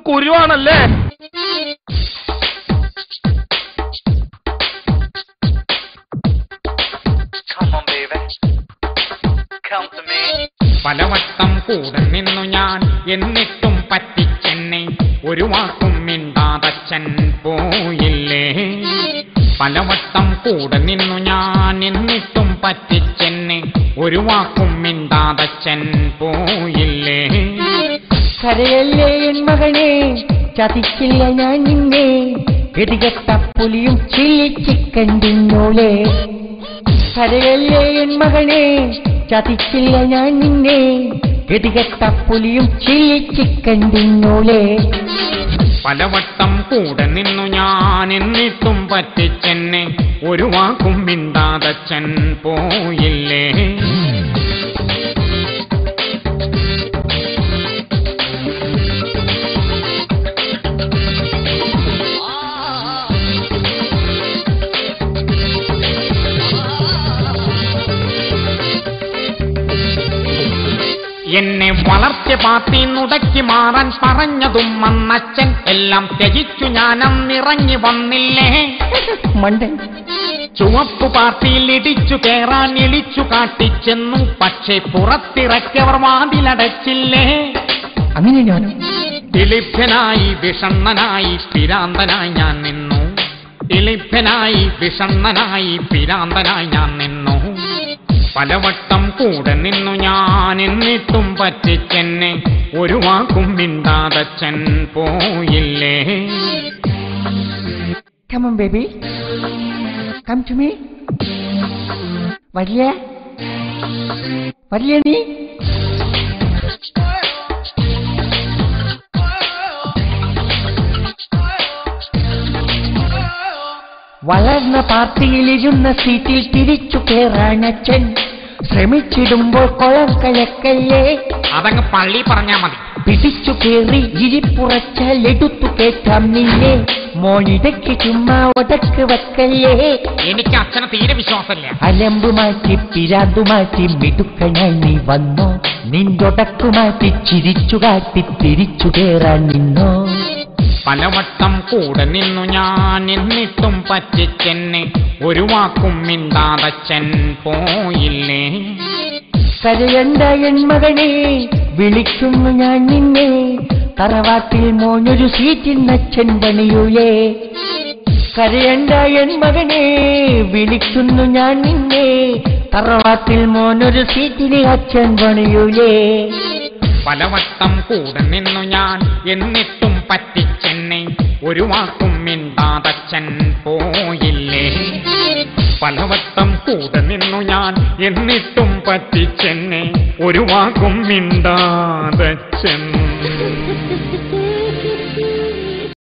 കുരുവാണല്ലേ? പലവട്ടം കൂടെ നിന്നു ഞാൻ എന്നിട്ടും പറ്റിച്ചെന്നെ ഒരു വാക്കും മിണ്ടാതച്ഛൻ പോയില്ലേ. പലവട്ടം കൂടെ നിന്നു ഞാൻ എന്നിട്ടും പറ്റിച്ചെന്നെ ഒരു വാക്കും മിണ്ടാതച്ഛൻ പോയില്ലേ. കരയല്ലേ എൻ മകനെ, ചതിച്ചില്ല ഞാൻ നിന്നെ, ഗതികെട്ട പുലിയും ചില്ലി ചിക്കൻ തിന്നോളെ. കരയല്ലേ എൻ മകനെ, ചതിച്ചില്ല ഞാൻ നിന്നെ, ഗതികെട്ട പുലിയും ചില്ലി ചിക്കൻ തിന്നോളെ. പലവട്ടം കൂടെ നിന്നു ഞാൻ എന്നിട്ടും പറ്റിച്ചെന്നെ ഒരു വാക്കും മിണ്ടാതച്ഛൻ പോയില്ലേ. എന്നെ വളർത്തിയ പാർട്ടി നുടക്കി മാറാൻ പറഞ്ഞതും അന്നച്ഛൻ എല്ലാം ത്യജിച്ചു ഞാനന്നിറങ്ങി വന്നില്ലേ. മണ്ടൻ ചുവപ്പു പാർട്ടിയിൽ ഇടിച്ചു കയറാൻ ഇളിച്ചു കാട്ടിച്ചെന്നു, പക്ഷേ പുറത്തിറക്കിയവർ വാതിലടച്ചില്ലേ. അങ്ങനെ ഞാനും ദിലീപ്യനായി വിഷണ്ണനായി പിരാന്തനായി ഞാൻ നിന്നു. ദിലീപ്യനായി വിഷണ്ണനായി പിരാന്തനായി ഞാൻ നിന്നു. പലവട്ടം കൂടെ നിന്നു ഞാൻ എന്നിട്ടും പറ്റിച്ചെന്നെ ഒരു വാക്കും മിണ്ടാതച്ഛൻ പോയില്ലേ. Come on baby, come to me. വരില്ലേ നീ? വളർന്ന പാർട്ടിയിലിരുന്ന സീറ്റിൽ തിരിച്ചു കയറാൻ അച്ഛൻ ശ്രമിച്ചിടുമ്പോൾ കൊളം കലക്കല്ലേ. അതങ്ങ് പള്ളി പറഞ്ഞാ മതി. പിടിച്ചു കയറി ഇരിപ്പുറച്ചാൽ എടുത്തു കേട്ടാം നിന്നെ, മോനിടയ്ക്ക് ചുമ്മാ ഒടക്ക് വെക്കല്ലേ. എനിക്ക് അച്ഛനെ തീരെ വിശ്വാസമില്ല. അലമ്പു മാറ്റി പിരാന്തു മാറ്റി മിടുക്കനായി നീ വന്നോ, നിന്റൊടക്കു മാറ്റി ചിരിച്ചു കാട്ടി തിരിച്ചു കയറാൻ നിന്നോ. പലവട്ടം കൂടെ നിന്നു ഞാൻ എന്നിട്ടും പറ്റിച്ചെന്നെ ഒരു വാക്കും മിണ്ടാതച്ഛൻ പോയില്ലേ. കരയണ്ട എൻ മകനെ, വിളിക്കുന്നു ഞാൻ നിന്നെ, തറവാട്ടിൽ മോനൊരു സീറ്റിനച്ഛൻ പണിയൂലേ. കരയണ്ട എൻ മകനെ, വിളിക്കുന്നു ഞാൻ നിന്നെ, തറവാട്ടിൽ മോനൊരു സീറ്റിന് അച്ഛൻ പണിയൂലേ. പലവട്ടം കൂടെ നിന്നു ഞാൻ എന്നിട്ടും പറ്റിച്ചെന്നെ ഒരു വാക്കും മിണ്ടാതച്ഛൻ പോയില്ലേ. പലവട്ടം കൂടെ നിന്നു ഞാൻ എന്നിട്ടും പറ്റിച്ചെന്നെ ഒരു വാക്കും മിണ്ടാതച്ഛൻ